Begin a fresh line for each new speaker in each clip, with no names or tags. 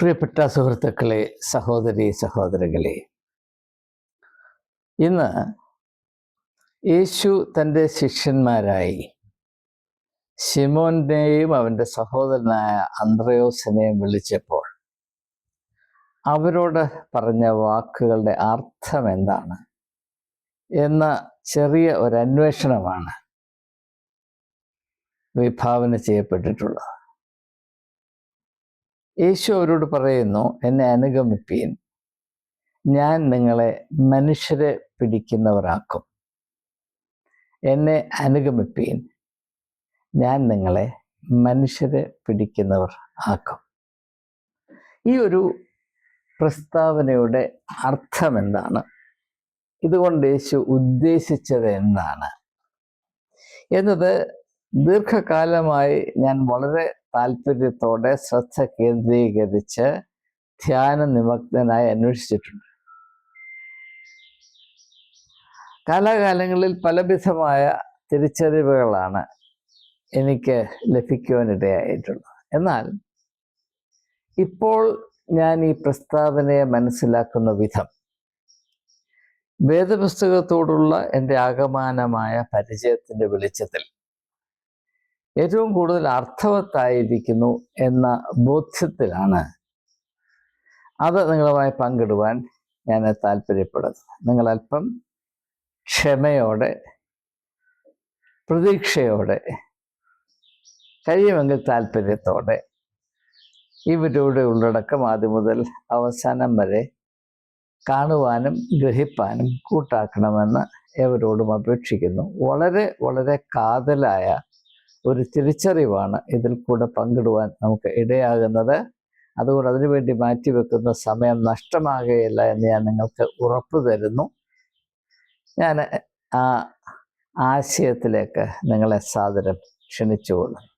പ്രിയപ്പെട്ട സുഹൃത്തുക്കളെ, സഹോദരികളെ, ഇന്ന് യേശു തൻ്റെ ശിഷ്യന്മാരായി ശിമോനെയും അവൻ്റെ സഹോദരനായ അന്ത്രയോസിനെയും വിളിച്ചപ്പോൾ അവരോട് പറഞ്ഞ വാക്കുകളുടെ അർത്ഥം എന്താണ് എന്ന ചെറിയ ഒരു അന്വേഷണമാണ് വിഭാവന ചെയ്യപ്പെട്ടിട്ടുള്ളത്. യേശു അവരോട് പറയുന്നു, എന്നെ അനുഗമിപ്പീൻ, ഞാൻ നിങ്ങളെ മനുഷ്യരെ പിടിക്കുന്നവരാക്കും. എന്നെ അനുഗമിപ്പീൻ, ഞാൻ നിങ്ങളെ മനുഷ്യരെ പിടിക്കുന്നവർ ആക്കും. ഈ ഒരു പ്രസ്താവനയുടെ അർത്ഥം എന്താണ്? ഇതുകൊണ്ട് യേശു ഉദ്ദേശിച്ചത് എന്താണ് എന്നത് ദീർഘകാലമായി ഞാൻ വളരെ താല്പര്യത്തോടെ ശ്രദ്ധ കേന്ദ്രീകരിച്ച് ധ്യാന നിമഗ്നനായി അന്വേഷിച്ചിട്ടുണ്ട്. കാലാകാലങ്ങളിൽ പലവിധമായ തിരിച്ചറിവുകളാണ് എനിക്ക് ലഭിക്കുവാനിടയായിട്ടുള്ളത്. എന്നാൽ ഇപ്പോൾ ഞാൻ ഈ പ്രസ്താവനയെ മനസ്സിലാക്കുന്ന വിധം വേദപുസ്തകത്തോടുള്ള എൻ്റെ ആകമാനമായ പരിചയത്തിൻ്റെ വെളിച്ചത്തിൽ ഏറ്റവും കൂടുതൽ അർത്ഥവത്തായിരിക്കുന്നു എന്ന ബോധ്യത്തിലാണ് അത് നിങ്ങളുമായി പങ്കിടുവാൻ ഞാൻ താല്പര്യപ്പെടുന്നത്. നിങ്ങളൽപ്പം ക്ഷമയോടെ, പ്രതീക്ഷയോടെ, കഴിയുമെങ്കിൽ താല്പര്യത്തോടെ ഈ വീഡിയോയുടെ ഉള്ളടക്കം ആദ്യം മുതൽ അവസാനം വരെ കാണുവാനും ഗ്രഹിപ്പാനും കൂട്ടാക്കണമെന്ന് ഏവരോടും അപേക്ഷിക്കുന്നു. വളരെ വളരെ കാതലായ ഒരു തിരിച്ചറിവാണ് ഇതിൽ കൂടെ പങ്കിടുവാൻ നമുക്ക് ഇടയാകുന്നത്. അതുകൊണ്ട് അതിനുവേണ്ടി മാറ്റിവെക്കുന്ന സമയം നഷ്ടമാകുകയില്ല എന്ന് ഞാൻ നിങ്ങൾക്ക് ഉറപ്പ് തരുന്നു. ഞാൻ ആ ആശയത്തിലേക്ക് നിങ്ങളെ സാദരം ക്ഷണിച്ചുകൊള്ളുന്നു.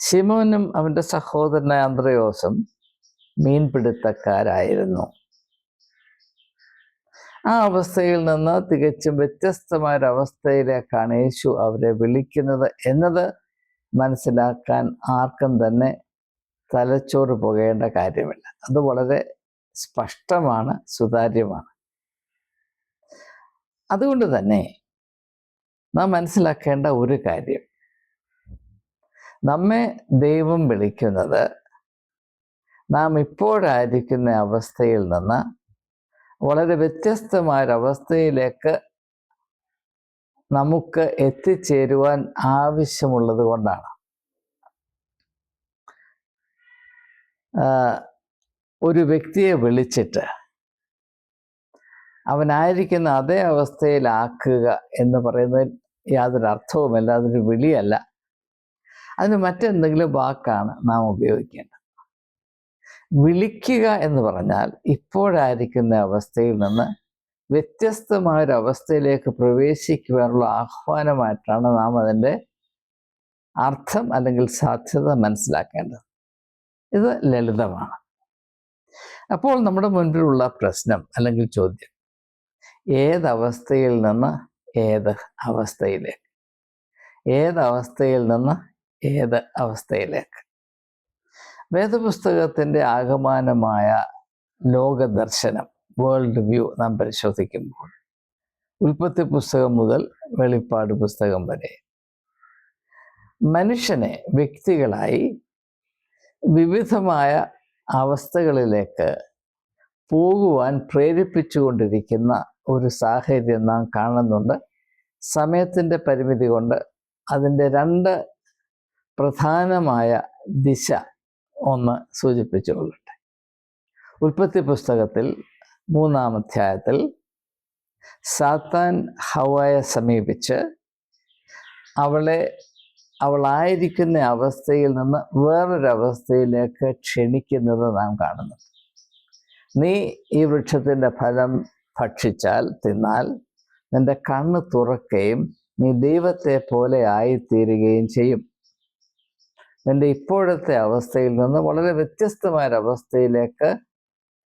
ശിമോനും അവൻ്റെ സഹോദരനായ അന്ത്രയോസും മീൻപിടുത്തക്കാരായിരുന്നു. ആ അവസ്ഥയിൽ നിന്ന് തികച്ചും വ്യത്യസ്തമായൊരവസ്ഥയിലേക്കാണ് യേശു അവരെ വിളിക്കുന്നത് എന്നത് മനസ്സിലാക്കാൻ ആർക്കും തന്നെ തലച്ചോറ് പോകേണ്ട കാര്യമില്ല. അത് വളരെ സ്പഷ്ടമാണ്, സുതാര്യമാണ്. അതുകൊണ്ട് തന്നെ നാം മനസ്സിലാക്കേണ്ട ഒരു കാര്യം, നമ്മെ ദൈവം വിളിക്കുന്നത് നാം ഇപ്പോഴായിരിക്കുന്ന അവസ്ഥയിൽ നിന്ന് വളരെ വ്യത്യസ്തമായൊരവസ്ഥയിലേക്ക് നമുക്ക് എത്തിച്ചേരുവാൻ ആവശ്യമുള്ളത് കൊണ്ടാണ്. ഒരു വ്യക്തിയെ വിളിച്ചിട്ട് അവനായിരിക്കുന്ന അതേ അവസ്ഥയിലാക്കുക എന്ന് പറയുന്നതിൽ യാതൊരു അർത്ഥവുമല്ല, അതൊരു വിളിയല്ല. അതിന് മറ്റെന്തെങ്കിലും വാക്കാണ് നാം ഉപയോഗിക്കേണ്ടത്. വിളിക്കുക എന്ന് പറഞ്ഞാൽ ഇപ്പോഴായിരിക്കുന്ന അവസ്ഥയിൽ നിന്ന് വ്യത്യസ്തമായൊരവസ്ഥയിലേക്ക് പ്രവേശിക്കുവാനുള്ള ആഹ്വാനമായിട്ടാണ് നാം അതിൻ്റെ അർത്ഥം അല്ലെങ്കിൽ സാധ്യത മനസ്സിലാക്കേണ്ടത്. ഇത് ലളിതമാണ്. അപ്പോൾ നമ്മുടെ മുൻപിലുള്ള പ്രശ്നം അല്ലെങ്കിൽ ചോദ്യം, ഏതവസ്ഥയിൽ നിന്ന് ഏത് അവസ്ഥയിലേക്ക്, ഏതവസ്ഥയിൽ നിന്ന് ഏത് അവസ്ഥയിലേക്ക്? വേദപുസ്തകത്തിൻ്റെ ആകമാനമായ ലോകദർശനം, വേൾഡ് വ്യൂ നാം പരിശോധിക്കുമ്പോൾ ഉൽപ്പത്തി പുസ്തകം മുതൽ വെളിപ്പാട് പുസ്തകം വരെ മനുഷ്യനെ വ്യക്തികളായി വിവിധമായ അവസ്ഥകളിലേക്ക് പോകുവാൻ പ്രേരിപ്പിച്ചുകൊണ്ടിരിക്കുന്ന ഒരു സാഹചര്യം നാം കാണുന്നുണ്ട്. സമയത്തിൻ്റെ പരിമിതി കൊണ്ട് അതിൻ്റെ രണ്ട് പ്രധാനമായ ദിശ ഒന്ന് സൂചിപ്പിച്ചുകൊള്ളട്ടെ. ഉൽപ്പത്തി പുസ്തകത്തിൽ 3-ാം അധ്യായത്തിൽ സാത്താൻ ഹവ്വയെ സമീപിച്ച് അവളായിരിക്കുന്ന അവസ്ഥയിൽ നിന്ന് വേറൊരവസ്ഥയിലേക്ക് ക്ഷണിക്കുന്നത് നാം കാണുന്നു. നീ ഈ വൃക്ഷത്തിൻ്റെ ഫലം തിന്നാൽ നിന്റെ കണ്ണ് തുറക്കുകയും നീ ദൈവത്തെ പോലെ ആയിത്തീരുകയും ചെയ്യും. നിന്റെ ഇപ്പോഴത്തെ അവസ്ഥയിൽ നിന്ന് വളരെ വ്യത്യസ്തമായൊരവസ്ഥയിലേക്ക്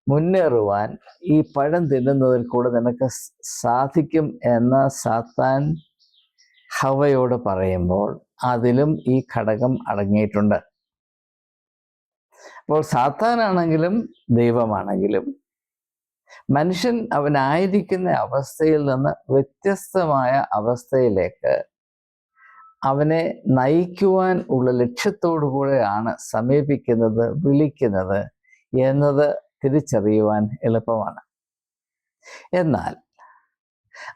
മുന്നേറുവാൻ ഈ പഴം തിന്നുന്നതിൽ കൂടെ നിനക്ക് സാധിക്കും എന്ന് സാത്താൻ ഹവ്വയോട് പറയുമ്പോൾ അതിലും ഈ ഘടകം അടങ്ങിയിട്ടുണ്ട്. അപ്പോൾ സാത്താനാണെങ്കിലും ദൈവമാണെങ്കിലും മനുഷ്യൻ അവനായിരിക്കുന്ന അവസ്ഥയിൽ നിന്ന് വ്യത്യസ്തമായ അവസ്ഥയിലേക്ക് അവനെ നയിക്കുവാൻ ഉള്ള ലക്ഷ്യത്തോടു കൂടെയാണ് സമീപിക്കുന്നത്, വിളിക്കുന്നത് എന്നത് തിരിച്ചറിയുവാൻ എളുപ്പമാണ്. എന്നാൽ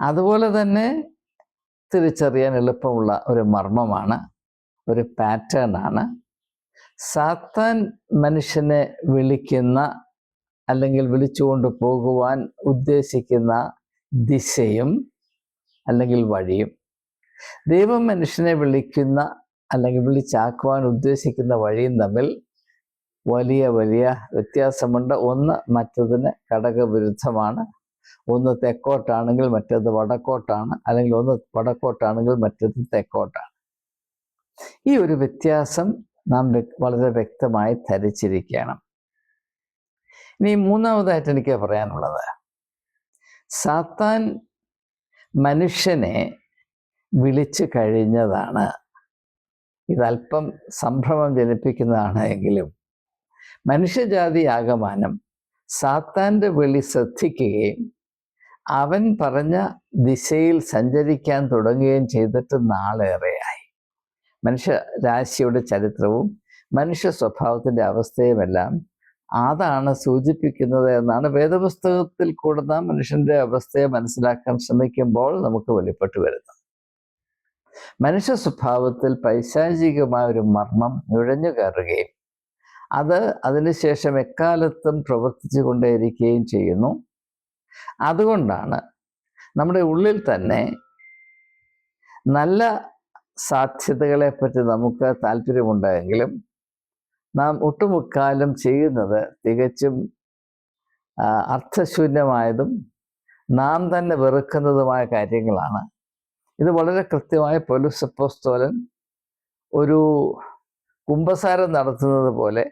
അതുപോലെ തന്നെ തിരിച്ചറിയാൻ എളുപ്പമുള്ള ഒരു മർമ്മമാണ്, ഒരു പാറ്റേൺ ആണ്, സാത്താൻ മനുഷ്യനെ വിളിക്കുന്ന അല്ലെങ്കിൽ വിളിച്ചുകൊണ്ട് പോകുവാൻ ഉദ്ദേശിക്കുന്ന ദിശയും അല്ലെങ്കിൽ വഴിയും ദൈവം മനുഷ്യനെ വിളിക്കുന്ന അല്ലെങ്കിൽ വിളിച്ചാക്കുവാൻ ഉദ്ദേശിക്കുന്ന വഴിയും തമ്മിൽ വലിയ വലിയ വ്യത്യാസമുണ്ട്. ഒന്ന് മറ്റതിന് ഘടകവിരുദ്ധമാണ്. ഒന്ന് തെക്കോട്ടാണെങ്കിൽ മറ്റേത് വടക്കോട്ടാണ്, അല്ലെങ്കിൽ ഒന്ന് വടക്കോട്ടാണെങ്കിൽ മറ്റേത് തെക്കോട്ടാണ്. ഈ ഒരു വ്യത്യാസം നാം വളരെ വ്യക്തമായി ധരിച്ചിരിക്കണം. ഇനി മൂന്നാമതായിട്ട് എനിക്ക് പറയാനുള്ളത്, സാത്താൻ മനുഷ്യനെ വിളിച്ചു കഴിഞ്ഞതാണ്. ഇതല്പം സംഭ്രമം ജനിപ്പിക്കുന്നതാണ് എങ്കിലും മനുഷ്യജാതി ആകമാനം സാത്താൻ്റെ വിളി ശ്രദ്ധിക്കുകയും അവൻ പറഞ്ഞ ദിശയിൽ സഞ്ചരിക്കാൻ തുടങ്ങുകയും ചെയ്തിട്ട് നാളേറെയായി. മനുഷ്യരാശിയുടെ ചരിത്രവും മനുഷ്യ സ്വഭാവത്തിൻ്റെ അവസ്ഥയുമെല്ലാം അതാണ് സൂചിപ്പിക്കുന്നത് എന്നാണ് വേദപുസ്തകത്തിൽ കൂടെ നാം മനുഷ്യൻ്റെ അവസ്ഥയെ മനസ്സിലാക്കാൻ ശ്രമിക്കുമ്പോൾ നമുക്ക് വെളിപ്പെട്ടു വരുന്നത്. മനുഷ്യ സ്വഭാവത്തിൽ പൈശാചികമായ ഒരു മർമ്മം നുഴഞ്ഞു കയറുകയും അത് അതിനുശേഷം എക്കാലത്തും പ്രവർത്തിച്ചു കൊണ്ടേയിരിക്കുകയും ചെയ്യുന്നു. അതുകൊണ്ടാണ് നമ്മുടെ ഉള്ളിൽ തന്നെ നല്ല സാധ്യതകളെപ്പറ്റി നമുക്ക് താല്പര്യമുണ്ടെങ്കിലും നാം ഒട്ടുമുക്കാലും ചെയ്യുന്നത് തികച്ചും അർത്ഥശൂന്യമായതും നാം തന്നെ വെറുക്കുന്നതുമായ കാര്യങ്ങളാണ്. ഇത് വളരെ കൃത്യമായി പൗലോസ് അപ്പോസ്തലൻ ഒരു കുമ്പസാരം നടത്തുന്നത് പോലെ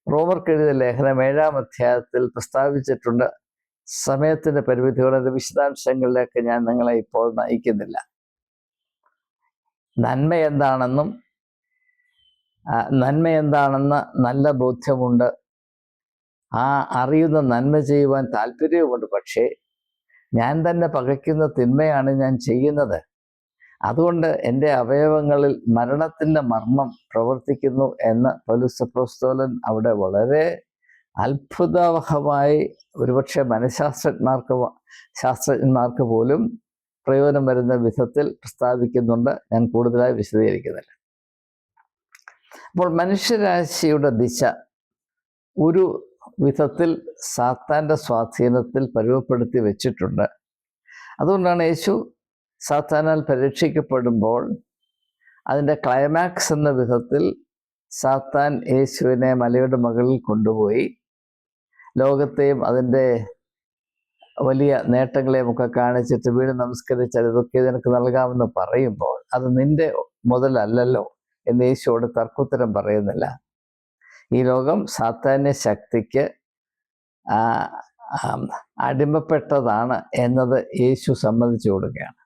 റോമർക്കെഴുതിയ ലേഖനം 7-ാം അധ്യായത്തിൽ പ്രസ്താവിച്ചിട്ടുണ്ട്. സമയത്തിൻ്റെ പരിമിതിയോടെ വിശദാംശങ്ങളിലേക്ക് ഞാൻ നിങ്ങളെ ഇപ്പോൾ നയിക്കുന്നില്ല. നന്മ എന്താണെന്ന് നല്ല ബോധ്യമുണ്ട്, ആ അറിയുന്ന നന്മ ചെയ്യുവാൻ താല്പര്യവുമുണ്ട്. പക്ഷേ ഞാൻ തന്നെ പകയ്ക്കുന്ന തിന്മയാണ് ഞാൻ ചെയ്യുന്നത്. അതുകൊണ്ട് എൻ്റെ അവയവങ്ങളിൽ മരണത്തിൻ്റെ മർമ്മം പ്രവർത്തിക്കുന്നു എന്ന് പൗലോസ് അപ്പോസ്തലൻ അവിടെ വളരെ അത്ഭുതവഹമായി ഒരുപക്ഷെ ശാസ്ത്രജ്ഞന്മാർക്ക് പോലും പ്രയോജനം വരുന്ന വിധത്തിൽ പ്രസ്താവിക്കുന്നുണ്ട്. ഞാൻ കൂടുതലായി വിശദീകരിക്കുന്നില്ല. അപ്പോൾ മനുഷ്യരാശിയുടെ ദിശ ഒരു വിധത്തിൽ സാത്താൻ്റെ സ്വാധീനത്തിൽ പരുവപ്പെടുത്തി വെച്ചിട്ടുണ്ട്. അതുകൊണ്ടാണ് യേശു സാത്താനാൽ പരീക്ഷിക്കപ്പെടുമ്പോൾ അതിൻ്റെ ക്ലൈമാക്സ് എന്ന വിധത്തിൽ സാത്താൻ യേശുവിനെ മലയുടെ മുകളിൽ കൊണ്ടുപോയി ലോകത്തെയും അതിൻ്റെ വലിയ നേട്ടങ്ങളെയും ഒക്കെ കാണിച്ചിട്ട് വീട് നമസ്കരിച്ചാൽ ഇതൊക്കെ നിനക്ക് നൽകാമെന്ന് പറയുമ്പോൾ അത് നിന്റെ മുതലല്ലല്ലോ എന്ന് യേശുവോട് തർക്കുത്തരം പറയുന്നില്ല. ഈ ലോകം സാത്താന്യ ശക്തിക്ക് അടിമപ്പെട്ടതാണ് എന്നത് യേശു സമ്മതിച്ചു കൊടുക്കുകയാണ്.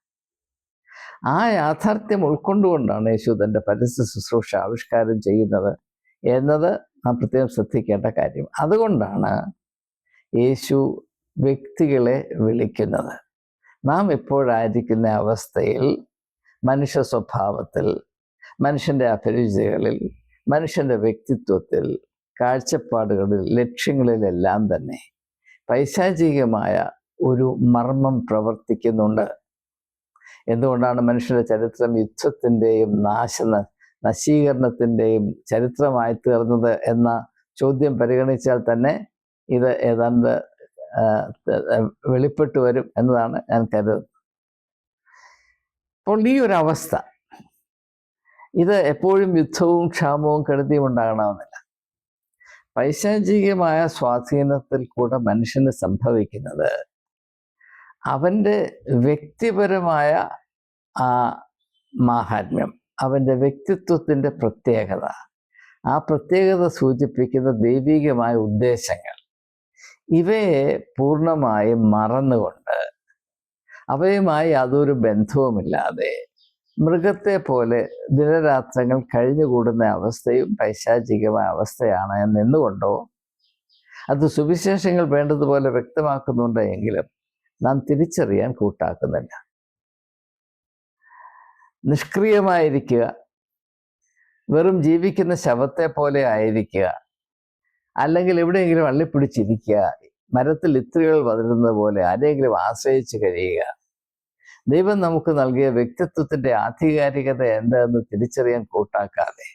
ആ യാഥാർത്ഥ്യം ഉൾക്കൊണ്ടുകൊണ്ടാണ് യേശു തൻ്റെ പരസ്യ ശുശ്രൂഷ ആവിഷ്കാരം ചെയ്യുന്നത് എന്നത് നാം പ്രത്യേകം ശ്രദ്ധിക്കേണ്ട കാര്യം. അതുകൊണ്ടാണ് യേശു വ്യക്തികളെ വിളിക്കുന്നത്. നാം എപ്പോഴായിരിക്കുന്ന അവസ്ഥയിൽ, മനുഷ്യ സ്വഭാവത്തിൽ, മനുഷ്യൻ്റെ അഭിരുചികളിൽ, മനുഷ്യൻ്റെ വ്യക്തിത്വത്തിൽ, കാഴ്ചപ്പാടുകളിൽ, ലക്ഷ്യങ്ങളിലെല്ലാം തന്നെ പൈശാചികമായ ഒരു മർമ്മം പ്രവർത്തിക്കുന്നുണ്ട്. എന്തുകൊണ്ടാണ് മനുഷ്യൻ്റെ ചരിത്രം യുദ്ധത്തിൻ്റെയും നശീകരണത്തിൻ്റെയും ചരിത്രമായി തീർന്നത് എന്ന ചോദ്യം പരിഗണിച്ചാൽ തന്നെ ഇത് ഏതാണ്ട് വെളിപ്പെട്ടു വരും എന്നതാണ് ഞാൻ കരുതുന്നത്. അപ്പോൾ ഈ ഒരു അവസ്ഥ, ഇത് എപ്പോഴും യുദ്ധവും ക്ഷാമവും കെടുതിയും ഉണ്ടാകണമെന്നില്ല. പൈശാചികമായ സ്വാധീനത്തിൽ കൂടെ മനുഷ്യന് സംഭവിക്കുന്നത് അവൻ്റെ വ്യക്തിപരമായ മാഹാത്മ്യം, അവൻ്റെ വ്യക്തിത്വത്തിൻ്റെ പ്രത്യേകത, ആ പ്രത്യേകത സൂചിപ്പിക്കുന്ന ദൈവികമായ ഉദ്ദേശങ്ങൾ, ഇവയെ പൂർണ്ണമായും മറന്നുകൊണ്ട് അവയുമായി യാതൊരു ബന്ധവുമില്ലാതെ മൃഗത്തെ പോലെ ദിനരാത്രങ്ങൾ കഴിഞ്ഞുകൂടുന്ന അവസ്ഥയും പൈശാചികമായ അവസ്ഥയാണ് എന്നെന്നുകൊണ്ടോ അത് സുവിശേഷങ്ങൾ വേണ്ടതുപോലെ വ്യക്തമാക്കുന്നുണ്ട് എങ്കിലും നാം തിരിച്ചറിയാൻ കൂട്ടാക്കുന്നില്ല. നിഷ്ക്രിയമായിരിക്കുക, വെറും ജീവിക്കുന്ന ശവത്തെ പോലെ ആയിരിക്കുക, അല്ലെങ്കിൽ എവിടെയെങ്കിലും അള്ളിപ്പിടിച്ചിരിക്കുക, മരത്തിൽ ഇത്രികൾ പതിരുന്നത് പോലെ ആരെങ്കിലും ആശ്രയിച്ച് കഴിയുക, ദൈവം നമുക്ക് നൽകിയ വ്യക്തിത്വത്തിൻ്റെ ആധികാരികത എന്താണെന്ന് തിരിച്ചറിയാൻ കൂട്ടാക്കാതെ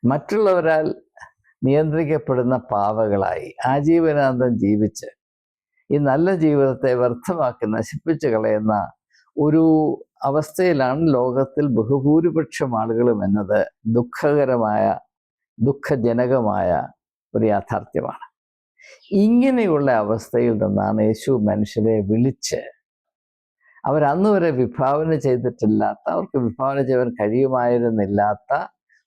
മറ്റുള്ളവരാൽ നിയന്ത്രിക്കപ്പെടുന്ന പാവകളായി ആജീവനാന്തം ജീവിച്ച് ഈ നല്ല ജീവിതത്തെ വ്യർത്ഥമാക്കി നശിപ്പിച്ചു കളയുന്ന ഒരു അവസ്ഥയിലാണ് ലോകത്തിൽ ബഹുഭൂരിപക്ഷം ആളുകളും എന്നത് ദുഃഖജനകമായ ഒരു യാഥാർത്ഥ്യമാണ്. ഇങ്ങനെയുള്ള അവസ്ഥയിൽ നിന്നാണ് യേശു മനുഷ്യരെ വിളിച്ച് അവരന്ന് വരെ വിഭാവന ചെയ്തിട്ടില്ലാത്ത, അവർക്ക് വിഭാവന ചെയ്യാൻ കഴിയുമായിരുന്നില്ലാത്ത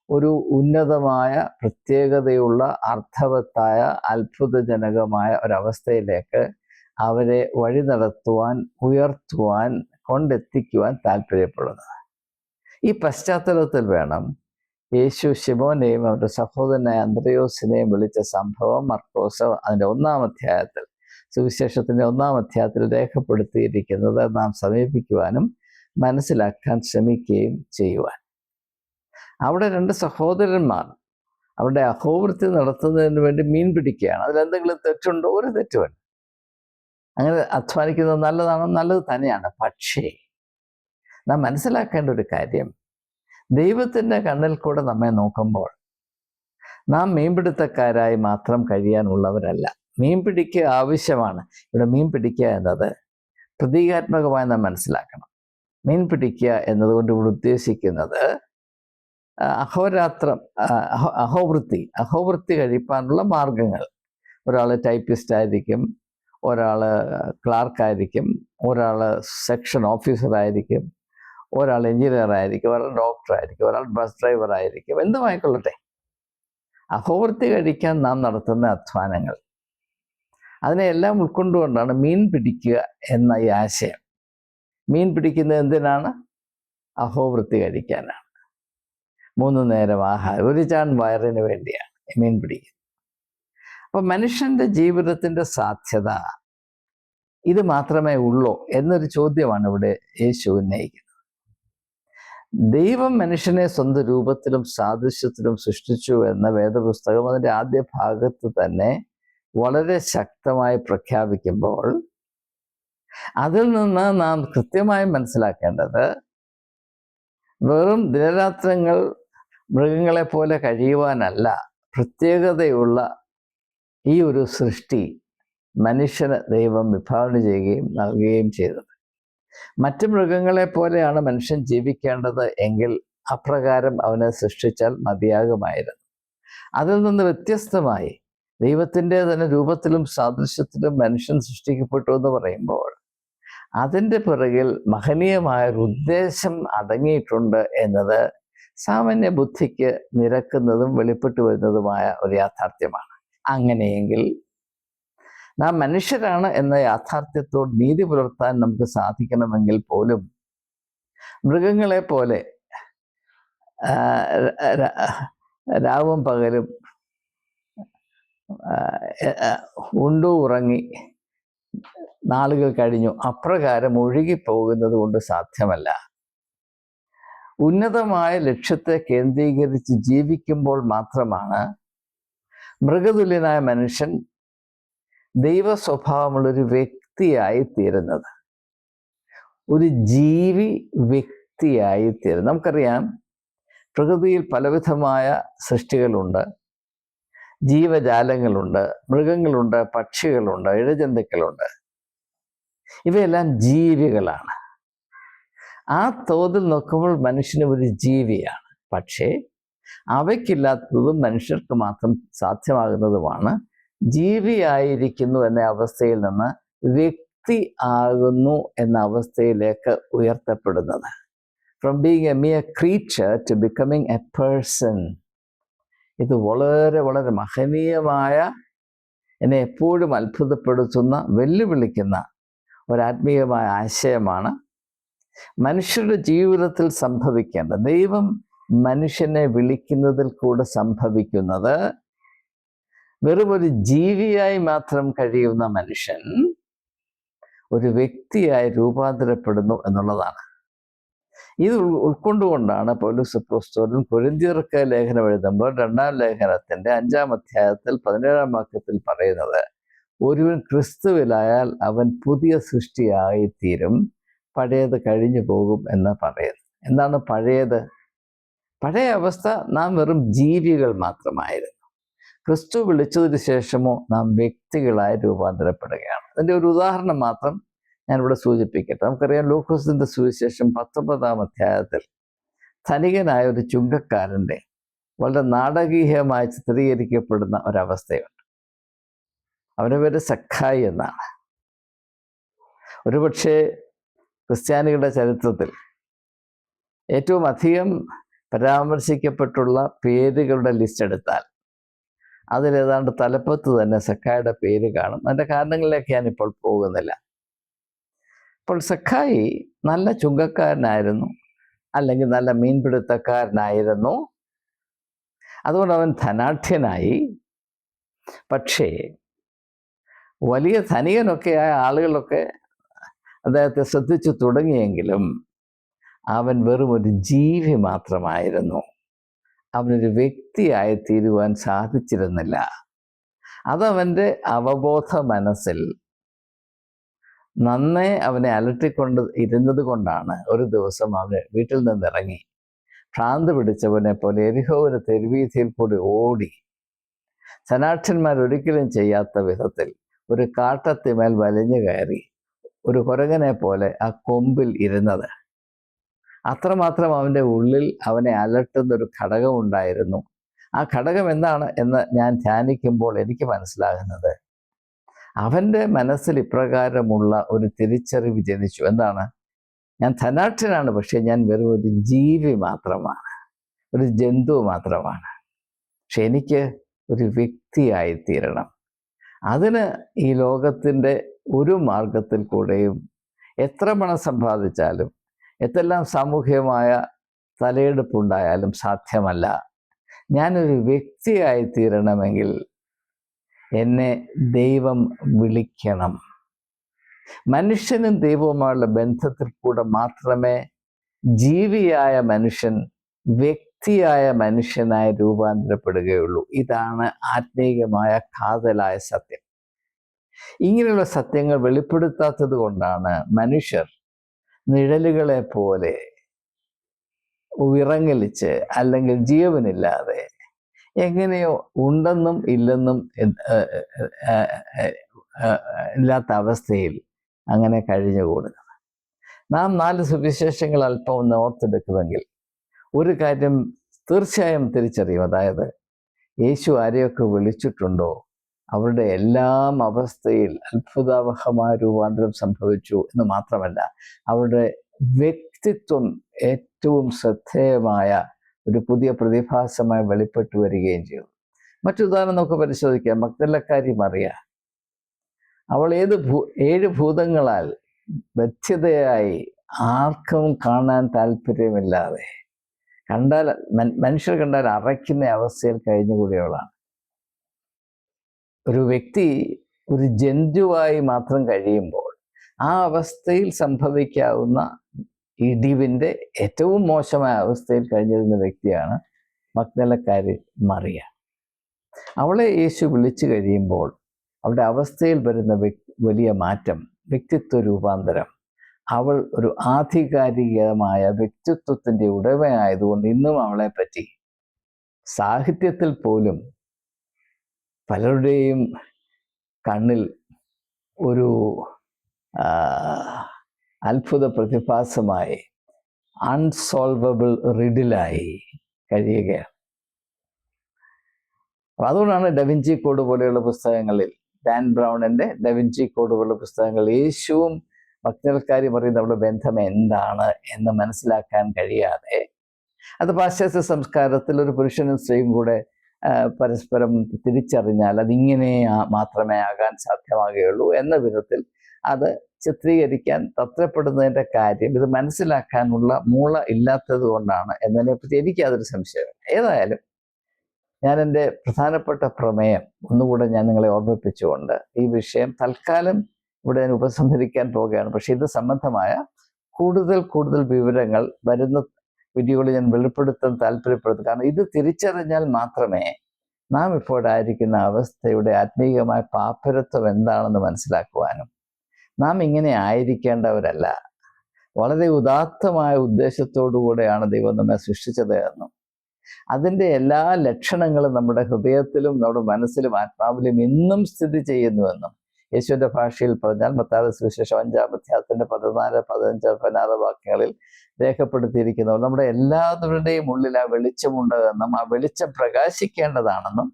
ഒരു ഉന്നതമായ പ്രത്യേകതയുള്ള അർത്ഥവത്തായ അത്ഭുതജനകമായ ഒരവസ്ഥയിലേക്ക് അവരെ വഴി നടത്തുവാൻ, ഉയർത്തുവാൻ, കൊണ്ടെത്തിക്കുവാൻ താല്പര്യപ്പെടുന്നത്. ഈ പശ്ചാത്തലത്തിൽ വേണം യേശു ശിമോനെയും അവരുടെ സഹോദരനായ അന്ത്രയോസിനെയും വിളിച്ച സംഭവം മർക്കോസ് അതിൻ്റെ 1-ാം അധ്യായത്തിൽ, സുവിശേഷത്തിൻ്റെ 1-ാം അധ്യായത്തിൽ രേഖപ്പെടുത്തിയിരിക്കുന്നത് നാം സമീപിക്കുവാനും മനസ്സിലാക്കാൻ ശ്രമിക്കുകയും ചെയ്യുവാൻ. അവിടെ 2 സഹോദരന്മാർ അവരുടെ അഹോവൃത്തി നടത്തുന്നതിന് വേണ്ടി മീൻ പിടിക്കുകയാണ്. അതിലെന്തെങ്കിലും തെറ്റുണ്ടോ? ഒരു തെറ്റുമല്ല. അങ്ങനെ അധ്വാനിക്കുന്നത് നല്ലതാണോ? നല്ലത് തന്നെയാണ്. പക്ഷേ നാം മനസ്സിലാക്കേണ്ട ഒരു കാര്യം, ദൈവത്തിൻ്റെ കണ്ണിൽ കൂടെ നമ്മെ നോക്കുമ്പോൾ നാം മീൻപിടുത്തക്കാരായി മാത്രം കഴിയാനുള്ളവരല്ല. മീൻ പിടിക്കുക ആവശ്യമാണ്. ഇവിടെ മീൻ പിടിക്കുക എന്നത് പ്രതീകാത്മകമായി നാം മനസ്സിലാക്കണം. മീൻ പിടിക്കുക എന്നതുകൊണ്ട് ഇവിടെ ഉദ്ദേശിക്കുന്നത് അഹോവൃത്തി കഴിപ്പാനുള്ള മാർഗങ്ങൾ. ഒരാൾ ടൈപ്പിസ്റ്റ് ആയിരിക്കും, ഒരാൾ ക്ലാർക്കായിരിക്കും, ഒരാൾ സെക്ഷൻ ഓഫീസറായിരിക്കും, ഒരാൾ എഞ്ചിനീയർ ആയിരിക്കും, ഒരാൾ ഡോക്ടറായിരിക്കും, ഒരാൾ ബസ് ഡ്രൈവർ ആയിരിക്കും, എന്തുമായിക്കൊള്ളട്ടെ. അഹോവൃത്തി കഴിക്കാൻ നാം നടത്തുന്ന അധ്വാനങ്ങൾ, അതിനെല്ലാം ഉൾക്കൊണ്ടുകൊണ്ടാണ് മീൻ പിടിക്കുക എന്ന ഈ ആശയം. മീൻ പിടിക്കുന്നത് എന്തിനാണ്? അഹോവൃത്തി കഴിക്കാനാണ്. 3 നേരം ആഹാരം, ഒരു ചാൺ വയറിന് വേണ്ടിയാണ് മീൻ പിടിക്കുന്നത്. അപ്പം മനുഷ്യൻ്റെ ജീവിതത്തിൻ്റെ സാധ്യത ഇത് മാത്രമേ ഉള്ളൂ എന്നൊരു ചോദ്യമാണ് ഇവിടെ യേശു ഉന്നയിക്കുന്നത്. ദൈവം മനുഷ്യനെ സ്വന്തം രൂപത്തിലും സാദൃശ്യത്തിലും സൃഷ്ടിച്ചു എന്ന വേദപുസ്തകം അതിൻ്റെ ആദ്യ ഭാഗത്ത് തന്നെ വളരെ ശക്തമായി പ്രഖ്യാപിക്കുമ്പോൾ അതിൽ നിന്ന് നാം കൃത്യമായി മനസ്സിലാക്കേണ്ടത്, വെറും ദിനരാത്രങ്ങൾ മൃഗങ്ങളെ പോലെ കഴിയുവാനല്ല പ്രത്യേകതയുള്ള ഈ ഒരു സൃഷ്ടി മനുഷ്യന് ദൈവം വിഭാവന ചെയ്യുകയും നൽകുകയും ചെയ്തത്. മറ്റ് മൃഗങ്ങളെ പോലെയാണ് മനുഷ്യൻ ജീവിക്കേണ്ടത് എങ്കിൽ അപ്രകാരം അവനെ സൃഷ്ടിച്ചാൽ മതിയാകുമായിരുന്നു. അതിൽ നിന്ന് വ്യത്യസ്തമായി ദൈവത്തിൻ്റെ തന്നെ രൂപത്തിലും സാദൃശ്യത്തിലും മനുഷ്യൻ സൃഷ്ടിക്കപ്പെട്ടു എന്ന് പറയുമ്പോൾ അതിൻ്റെ പിറകിൽ മഹനീയമായൊരു ഉദ്ദേശം അടങ്ങിയിട്ടുണ്ട് എന്നത് സാമാന്യ ബുദ്ധിക്ക് നിരക്കുന്നതും വെളിപ്പെട്ടു വരുന്നതുമായ ഒരു യാഥാർത്ഥ്യമാണ്. അങ്ങനെയെങ്കിൽ നാം മനുഷ്യരാണ് എന്ന യാഥാർത്ഥ്യത്തോട് നീതി പുലർത്താൻ നമുക്ക് സാധിക്കണമെങ്കിൽ പോലും മൃഗങ്ങളെ പോലെ രാവും പകലും ഉണ്ടു ഉറങ്ങി നാളുകൾ കഴിഞ്ഞു അപ്രകാരം ഒഴുകിപ്പോകുന്നത് കൊണ്ട് സാധ്യമല്ല. ഉന്നതമായ ലക്ഷ്യത്തെ കേന്ദ്രീകരിച്ച് ജീവിക്കുമ്പോൾ മാത്രമാണ് മൃഗതുല്യനായ മനുഷ്യൻ ദൈവ സ്വഭാവമുള്ളൊരു വ്യക്തിയായി തീരുന്നത്, ഒരു ജീവി വ്യക്തിയായി തീരുന്നത്. നമുക്കറിയാം, പ്രകൃതിയിൽ പലവിധമായ സൃഷ്ടികളുണ്ട്, ജീവജാലങ്ങളുണ്ട്, മൃഗങ്ങളുണ്ട്, പക്ഷികളുണ്ട്, ഇഴജന്തുക്കളുണ്ട്. ഇവയെല്ലാം ജീവികളാണ്. ആ തോതിൽ നോക്കുമ്പോൾ മനുഷ്യന് ഒരു ജീവിയാണ്. പക്ഷേ അവയ്ക്കില്ലാത്തതും മനുഷ്യർക്ക് മാത്രം സാധ്യമാകുന്നതുമാണ് ജീവിയായിരിക്കുന്നു എന്ന അവസ്ഥയിൽ നിന്ന് വ്യക്തി ആകുന്നു എന്ന അവസ്ഥയിലേക്ക് ഉയർത്തപ്പെടുന്നത്. From being a mere creature to becoming a person. ഇത് വളരെ വളരെ മഹനീയമായ, എന്നെ എപ്പോഴും അത്ഭുതപ്പെടുത്തുന്ന, വെല്ലുവിളിക്കുന്ന ഒരാത്മീയമായ ആശയമാണ്. മനുഷ്യരുടെ ജീവിതത്തിൽ സംഭവിക്കേണ്ട, ദൈവം മനുഷ്യനെ വിളിക്കുന്നതിൽ കൂടെ സംഭവിക്കുന്നത്, വെറും ഒരു ജീവിയായി മാത്രം കഴിയുന്ന മനുഷ്യൻ ഒരു വ്യക്തിയായി രൂപാന്തരപ്പെടുന്നു എന്നുള്ളതാണ്. ഇത് ഉൾക്കൊണ്ടുകൊണ്ടാണ് പൗലോസ് അപ്പോസ്തലൻ കൊരിന്ത്യർക്ക് ലേഖനം എഴുതുമ്പോൾ 2-ാം ലേഖനത്തിന്റെ 5-ാം അധ്യായത്തിൽ 17-ാം വാക്യത്തിൽ പറയുന്നത്, ഒരുവൻ ക്രിസ്തുവിലായാൽ അവൻ പുതിയ സൃഷ്ടിയായി തീരും, പഴയത് കഴിഞ്ഞു പോകും എന്ന് പറയുന്നു. എന്താണ് പഴയത്? പഴയ അവസ്ഥ നാം വെറും ജീവികൾ മാത്രമായിരുന്നു. ക്രിസ്തു വിളിച്ചതിന് ശേഷമോ നാം വ്യക്തികളായി രൂപാന്തരപ്പെടുകയാണ്. അതിൻ്റെ ഒരു ഉദാഹരണം മാത്രം ഞാനിവിടെ സൂചിപ്പിക്കട്ടെ. നമുക്കറിയാം, ലൂക്കോസിന്റെ സുവിശേഷം 19-ാം അധ്യായത്തിൽ ധനികനായ ഒരു ചുങ്കക്കാരൻ്റെ വളരെ നാടകീയമായി ചിത്രീകരിക്കപ്പെടുന്ന ഒരവസ്ഥയുണ്ട്. അവൻ്റെ പേര് സഖായി എന്നാണ്. ഒരുപക്ഷെ ക്രിസ്ത്യാനികളുടെ ചരിത്രത്തിൽ ഏറ്റവും അധികം പരാമർശിക്കപ്പെട്ടുള്ള പേരുകളുടെ ലിസ്റ്റ് എടുത്താൽ അതിലേതാണ്ട് തലപ്പത്ത് തന്നെ സഖായിയുടെ പേര് കാണും. അതിൻ്റെ കാരണങ്ങളിലേക്ക് ഞാനിപ്പോൾ പോകുന്നില്ല. അപ്പോൾ സഖായി നല്ല ചുങ്കക്കാരനായിരുന്നു, അല്ലെങ്കിൽ നല്ല മീൻപിടുത്തക്കാരനായിരുന്നു. അതുകൊണ്ട് അവൻ ധനാഢ്യനായി. പക്ഷേ വലിയ ധനികനൊക്കെ ആയ ആളുകളൊക്കെ അദ്ദേഹത്തെ ശ്രദ്ധിച്ചു തുടങ്ങിയെങ്കിലും അവൻ വെറും ഒരു ജീവി മാത്രമായിരുന്നു. അവനൊരു വ്യക്തിയായി തീരുവാൻ സാധിച്ചിരുന്നില്ല. അതവൻ്റെ അവബോധ മനസ്സിൽ നന്നേ അവനെ അലട്ടിക്കൊണ്ട് ഇരുന്നത് കൊണ്ടാണ് ഒരു ദിവസം അവന് വീട്ടിൽ നിന്നിറങ്ങി ഭ്രാന്ത് പിടിച്ചവനെ പോലെ എരിഹോവിന് തെരുവീഥിയിൽ കൂടി ഓടി ധനാഠ്യന്മാരൊരിക്കലും ചെയ്യാത്ത വിധത്തിൽ ഒരു കാട്ടത്തിമേൽ വലിഞ്ഞു കയറി ഒരു കുരങ്ങനെ പോലെ ആ കൊമ്പിൽ ഇരുന്നത്. അത്രമാത്രം അവൻ്റെ ഉള്ളിൽ അവനെ അലട്ടുന്നൊരു ഘടകമുണ്ടായിരുന്നു. ആ ഘടകം എന്താണ് എന്ന് ഞാൻ ധ്യാനിക്കുമ്പോൾ എനിക്ക് മനസ്സിലാകുന്നത്, അവൻ്റെ മനസ്സിൽ ഇപ്രകാരമുള്ള ഒരു തിരിച്ചറിവ് ജനിച്ചു. എന്താണ്? ഞാൻ ധനാഠ്യനാണ്, പക്ഷേ ഞാൻ വെറും ഒരു ജീവി മാത്രമാണ്, ഒരു ജന്തു മാത്രമാണ്. പക്ഷെ എനിക്ക് ഒരു വ്യക്തിയായിത്തീരണം. അതിന് ഈ ലോകത്തിൻ്റെ ഒരു മാർഗത്തിൽ കൂടെയും എത്ര പണം സമ്പാദിച്ചാലും എന്തെല്ലാം സാമൂഹികമായ തലയെടുപ്പുണ്ടായാലും സാധ്യമല്ല. ഞാനൊരു വ്യക്തിയായിത്തീരണമെങ്കിൽ എന്നെ ദൈവം വിളിക്കണം. മനുഷ്യനും ദൈവവുമായുള്ള ബന്ധത്തിൽ കൂടെ മാത്രമേ ജീവിയായ മനുഷ്യൻ വ്യക്തിയായ മനുഷ്യനായി രൂപാന്തരപ്പെടുകയുള്ളൂ. ഇതാണ് ആത്മീയമായ കാതലായ സത്യം. ഇങ്ങനെയുള്ള സത്യങ്ങൾ വെളിപ്പെടുത്താത്തത് കൊണ്ടാണ് മനുഷ്യർ നിഴലുകളെ പോലെ വിറങ്ങലിച്ച് അല്ലെങ്കിൽ ജീവനില്ലാതെ എങ്ങനെയോ ഉണ്ടെന്നും ഇല്ലെന്നും ഇല്ലാത്ത അവസ്ഥയിൽ അങ്ങനെ കഴിഞ്ഞുകൂടുന്നത്. നാം 4 സുവിശേഷങ്ങൾ അല്പം ഒന്ന് ഓർത്തെടുക്കുമെങ്കിൽ ഒരു കാര്യം തീർച്ചയായും തിരിച്ചറിയും. അതായത്, യേശു ആരെയൊക്കെ വിളിച്ചിട്ടുണ്ടോ അവരുടെ എല്ലാം അവസ്ഥയിൽ അത്ഭുതാവഹമായ രൂപാന്തരം സംഭവിച്ചു എന്ന് മാത്രമല്ല, അവരുടെ വ്യക്തിത്വം ഏറ്റവും ശ്രദ്ധേയമായ ഒരു പുതിയ പ്രതിഭാസമായി വെളിപ്പെട്ടു വരികയും ചെയ്തു. മറ്റുദാഹരണം നമുക്ക് പരിശോധിക്കാം. മഗ്ദലക്കാരി മറിയ, അവൾ 7 ഭൂതങ്ങളാൽ ബദ്ധ്യതയായി ആർക്കും കാണാൻ താല്പര്യമില്ലാതെ മനുഷ്യർ കണ്ടാൽ അറയ്ക്കുന്ന അവസ്ഥയിൽ കഴിഞ്ഞുകൂടിയവളാണ്. ഒരു വ്യക്തി ഒരു ജന്തുവായി മാത്രം കഴിയുമ്പോൾ ആ അവസ്ഥയിൽ സംഭവിക്കാവുന്ന ഇടിവിൻ്റെ ഏറ്റവും മോശമായ അവസ്ഥയിൽ കഴിഞ്ഞിരുന്ന വ്യക്തിയാണ് മഗ്ദലക്കാരി മറിയ. അവളെ യേശു വിളിച്ചു കഴിയുമ്പോൾ അവളുടെ അവസ്ഥയിൽ വരുന്ന വലിയ മാറ്റം, വ്യക്തിത്വ രൂപാന്തരം. അവൾ ഒരു ആധികാരികമായ വ്യക്തിത്വത്തിൻ്റെ ഉടമയായതുകൊണ്ട് ഇന്നും അവളെ പറ്റി സാഹിത്യത്തിൽ പോലും പലരുടെയും കണ്ണിൽ ഒരു അത്ഭുത പ്രതിഭാസമായി, അൺസോൾവബിൾ റിഡിലായി കഴിയുകയാണ്. അപ്പം അതുകൊണ്ടാണ് ഡവിഞ്ചി കോഡ് പോലെയുള്ള പുസ്തകങ്ങളിൽ, ഡാൻ ബ്രൗണിൻ്റെ ഡവിഞ്ചി കോഡ് പോലുള്ള പുസ്തകങ്ങൾ യേശുവും മഗ്ദലക്കാരി മറിയും തമ്മിലുള്ള ബന്ധം എന്താണ് എന്ന് മനസ്സിലാക്കാൻ കഴിയാതെ, അത് പാശ്ചാത്യ സംസ്കാരത്തിൽ ഒരു പുരുഷനും സ്ത്രീയും കൂടെ പരസ്പരം തിരിച്ചറിഞ്ഞാൽ അതിങ്ങനെ മാത്രമേ ആകാൻ സാധ്യമാകുകയുള്ളൂ എന്ന വിധത്തിൽ അത് ചിത്രീകരിക്കാൻ തത്രപ്പെടുന്നതിൻ്റെ കാര്യം ഇത് മനസ്സിലാക്കാനുള്ള മൂള ഇല്ലാത്തത് കൊണ്ടാണ് എന്നതിനെപ്പറ്റി എനിക്ക് യാതൊരു സംശയമില്ല. ഏതായാലും ഞാൻ എൻ്റെ പ്രധാനപ്പെട്ട പ്രമേയം ഒന്നുകൂടെ ഞാൻ നിങ്ങളെ ഓർമ്മിപ്പിച്ചുകൊണ്ട് ഈ വിഷയം തൽക്കാലം ഇവിടെ ഞാൻ ഉപസംഹരിക്കാൻ പോവുകയാണ്. പക്ഷെ ഇത് സംബന്ധമായ കൂടുതൽ വിവരങ്ങൾ വരുന്ന വീഡിയോകളിൽ ഞാൻ വെളിപ്പെടുത്താൻ താല്പര്യപ്പെടുന്നു. കാരണം ഇത് തിരിച്ചറിഞ്ഞാൽ മാത്രമേ നാം ഇപ്പോഴായിരിക്കുന്ന അവസ്ഥയുടെ ആത്മീയമായ പാപ്പരത്വം എന്താണെന്ന് മനസ്സിലാക്കുവാനും നാം ഇങ്ങനെ ആയിരിക്കേണ്ടവരല്ല, വളരെ ഉദാത്തമായ ഉദ്ദേശത്തോടു കൂടെയാണ് ദൈവം നമ്മെ സൃഷ്ടിച്ചത് എന്നും അതിൻ്റെ എല്ലാ ലക്ഷണങ്ങളും നമ്മുടെ ഹൃദയത്തിലും നമ്മുടെ മനസ്സിലും ആത്മാവിലും ഇന്നും സ്ഥിതി ചെയ്യുന്നുവെന്നും യേശുവിൻ്റെ ഭാഷയിൽ പറഞ്ഞാൽ മത്തായിയുടെ സുവിശേഷം 5-ാം അധ്യായത്തിൻ്റെ 14, 15, 16 വാക്യങ്ങളിൽ രേഖപ്പെടുത്തിയിരിക്കുന്നു. നമ്മുടെ എല്ലാവരുടെയും ഉള്ളിൽ ആ വെളിച്ചമുണ്ട് എന്നും ആ വെളിച്ചം പ്രകാശിക്കേണ്ടതാണെന്നും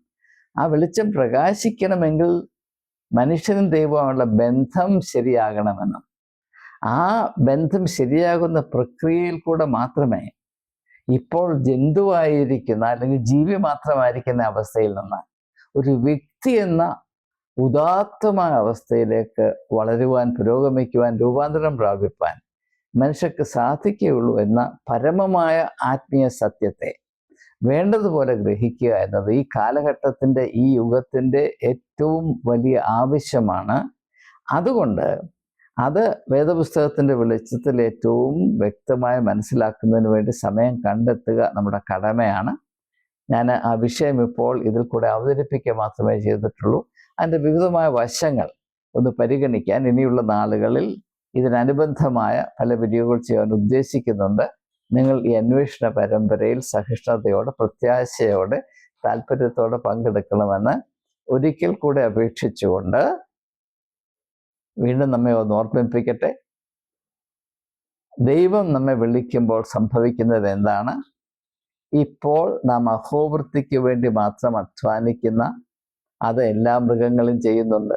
ആ വെളിച്ചം പ്രകാശിക്കണമെങ്കിൽ മനുഷ്യനും ദൈവമുള്ള ബന്ധം ശരിയാകണമെന്നും ആ ബന്ധം ശരിയാകുന്ന പ്രക്രിയയിൽ കൂടെ മാത്രമേ ഇപ്പോൾ ജന്തുവായിരിക്കുന്ന അല്ലെങ്കിൽ ജീവി മാത്രമായിരിക്കുന്ന അവസ്ഥയിൽ നിന്ന് ഒരു വ്യക്തി എന്ന ഉദാത്തമായ അവസ്ഥയിലേക്ക് വളരുവാൻ, പുരോഗമിക്കുവാൻ, രൂപാന്തരം പ്രാപിപ്പാൻ മനുഷ്യർക്ക് സാധിക്കുകയുള്ളൂ എന്ന പരമമായ ആത്മീയ സത്യത്തെ വേണ്ടതുപോലെ ഗ്രഹിക്കുക എന്നത് ഈ കാലഘട്ടത്തിൻ്റെ, ഈ യുഗത്തിൻ്റെ ഏറ്റവും വലിയ ആവശ്യമാണ്. അതുകൊണ്ട് അത് വേദപുസ്തകത്തിൻ്റെ വെളിച്ചത്തിൽ ഏറ്റവും വ്യക്തമായി മനസ്സിലാക്കുന്നതിന് വേണ്ടി സമയം കണ്ടെത്തുക നമ്മുടെ കടമയാണ്. ഞാൻ ആ വിഷയം ഇപ്പോൾ ഇതിൽ കൂടെ അവതരിപ്പിക്കുക മാത്രമേ ചെയ്തിട്ടുള്ളൂ. അതിൻ്റെ വിവിധമായ വശങ്ങൾ ഒന്ന് പരിഗണിക്കാൻ ഇനിയുള്ള നാളുകളിൽ ഇതിനനുബന്ധമായ പല വീഡിയോകൾ ചെയ്യാൻ ഉദ്ദേശിക്കുന്നുണ്ട്. നിങ്ങൾ ഈ അന്വേഷണ പരമ്പരയിൽ സഹിഷ്ണുതയോടെ, പ്രത്യാശയോടെ, താല്പര്യത്തോടെ പങ്കെടുക്കണമെന്ന് ഒരിക്കൽ കൂടെ അപേക്ഷിച്ചുകൊണ്ട് വീണ്ടും നമ്മെ ഒന്ന് ഓർമ്മിപ്പിക്കട്ടെ. ദൈവം നമ്മെ വിളിക്കുമ്പോൾ സംഭവിക്കുന്നത് എന്താണ്? ഇപ്പോൾ നാം അഹോവൃത്തിക്ക് വേണ്ടി മാത്രം അധ്വാനിക്കുന്ന അത് എല്ലാ മൃഗങ്ങളും ചെയ്യുന്നുണ്ട്.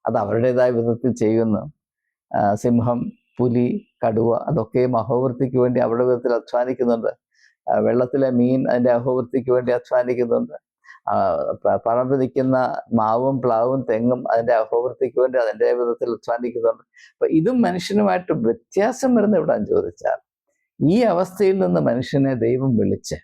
അത് അവരുടേതായ വിധത്തിൽ ചെയ്യുന്നു. സിംഹം, പുലി, കടുവ അതൊക്കെയും അഹോവൃത്തിക്ക് വേണ്ടി അവരുടെ വിധത്തിൽ അധ്വാനിക്കുന്നുണ്ട്. വെള്ളത്തിലെ മീൻ അതിൻ്റെ അഹോവൃത്തിക്ക് വേണ്ടി അധ്വാനിക്കുന്നുണ്ട്. പറമ്പ് നിൽക്കുന്ന മാവും പ്ലാവും തെങ്ങും അതിൻ്റെ അഹോവൃത്തിക്ക് വേണ്ടി അതിൻ്റെ വിധത്തിൽ അധ്വാനിക്കുന്നുണ്ട്. അപ്പം ഇതും മനുഷ്യനുമായിട്ട് വ്യത്യാസം വരുന്ന എവിടാന്ന് ചോദിച്ചാൽ, ഈ അവസ്ഥയിൽ നിന്ന് മനുഷ്യനെ ദൈവം വിളിച്ച്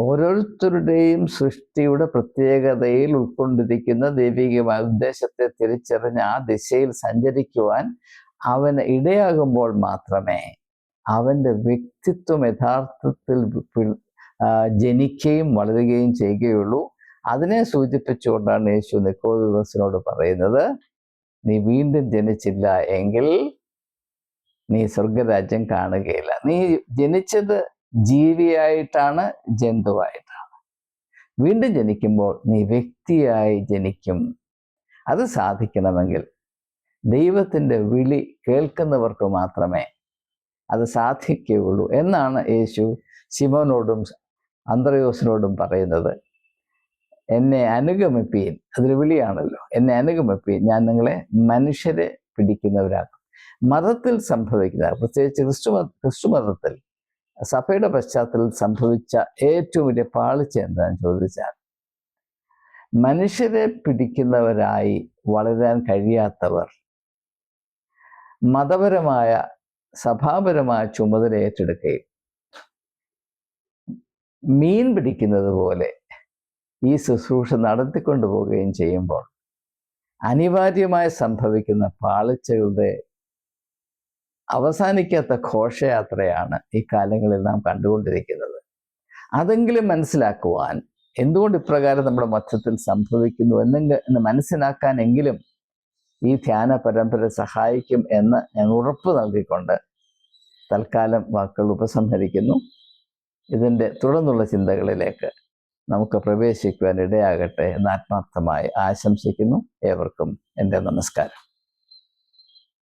ഓരോരുത്തരുടെയും സൃഷ്ടിയുടെ പ്രത്യേകതയിൽ ഉൾക്കൊണ്ടിരിക്കുന്ന ദൈവികമായ ഉദ്ദേശത്തെ തിരിച്ചറിഞ്ഞ് ആ ദിശയിൽ സഞ്ചരിക്കുവാൻ അവന് ഇടയാകുമ്പോൾ മാത്രമേ അവൻ്റെ വ്യക്തിത്വം യഥാർത്ഥത്തിൽ ജനിക്കുകയും വളരുകയും ചെയ്യുകയുള്ളൂ. അതിനെ സൂചിപ്പിച്ചുകൊണ്ടാണ് യേശു നിക്കോദീമോസിനോട് പറയുന്നത്, നീ വീണ്ടും ജനിച്ചില്ല എങ്കിൽ നീ സ്വർഗരാജ്യം കാണുകയില്ല. നീ ജനിച്ചത് ജീവിയായിട്ടാണ്, ജന്തുവായിട്ടാണ്. വീണ്ടും ജനിക്കുമ്പോൾ നീ വ്യക്തിയായി ജനിക്കും. അത് സാധിക്കണമെങ്കിൽ ദൈവത്തിൻ്റെ വിളി കേൾക്കുന്നവർക്ക് മാത്രമേ അത് സാധിക്കുകയുള്ളൂ എന്നാണ് യേശു ശിമോനോടും അന്ത്രയോസിനോടും പറയുന്നത്. എന്നെ അനുഗമിപ്പീൻ, അതൊരു വിളിയാണല്ലോ. എന്നെ അനുഗമിപ്പീൻ, ഞാൻ നിങ്ങളെ മനുഷ്യരെ പിടിക്കുന്നവരാക്കും. മതത്തിൽ സംഭവിക്കുന്ന, പ്രത്യേകിച്ച് ക്രിസ്തു മതത്തിൽ സഭയുടെ പശ്ചാത്തലത്തിൽ സംഭവിച്ച ഏറ്റവും വലിയ പാളിച്ച എന്താണെന്ന് ചോദിച്ചാൽ, മനുഷ്യരെ പിടിക്കുന്നവരായി വളരാൻ കഴിയാത്തവർ മതപരമായ, സഭാപരമായ ചുമതല ഏറ്റെടുക്കുകയും മീൻ പിടിക്കുന്നത് പോലെ ഈ ശുശ്രൂഷ നടത്തിക്കൊണ്ടു പോവുകയും ചെയ്യുമ്പോൾ അനിവാര്യമായി സംഭവിക്കുന്ന പാളിച്ചകളുടെ അവസാനിക്കാത്ത ഘോഷയാത്രയാണ് ഈ കാലങ്ങളിൽ നാം കണ്ടുകൊണ്ടിരിക്കുന്നത്. അതെങ്കിലും മനസ്സിലാക്കുവാൻ, എന്തുകൊണ്ട് ഇപ്രകാരം നമ്മുടെ മധ്യത്തിൽ സംഭവിക്കുന്നു എന്ന് മനസ്സിലാക്കാനെങ്കിലും ഈ ധ്യാന പരമ്പര സഹായിക്കും എന്ന് ഞാൻ ഉറപ്പ് നൽകിക്കൊണ്ട് തൽക്കാലം വാക്കുകൾ ഉപസംഹരിക്കുന്നു. ഇതിൻ്റെ തുടർന്നുള്ള ചിന്തകളിലേക്ക് നമുക്ക് പ്രവേശിക്കുവാൻ ഇടയാകട്ടെ എന്ന് ആത്മാർത്ഥമായി ആശംസിക്കുന്നു. ഏവർക്കും എൻ്റെ നമസ്കാരം.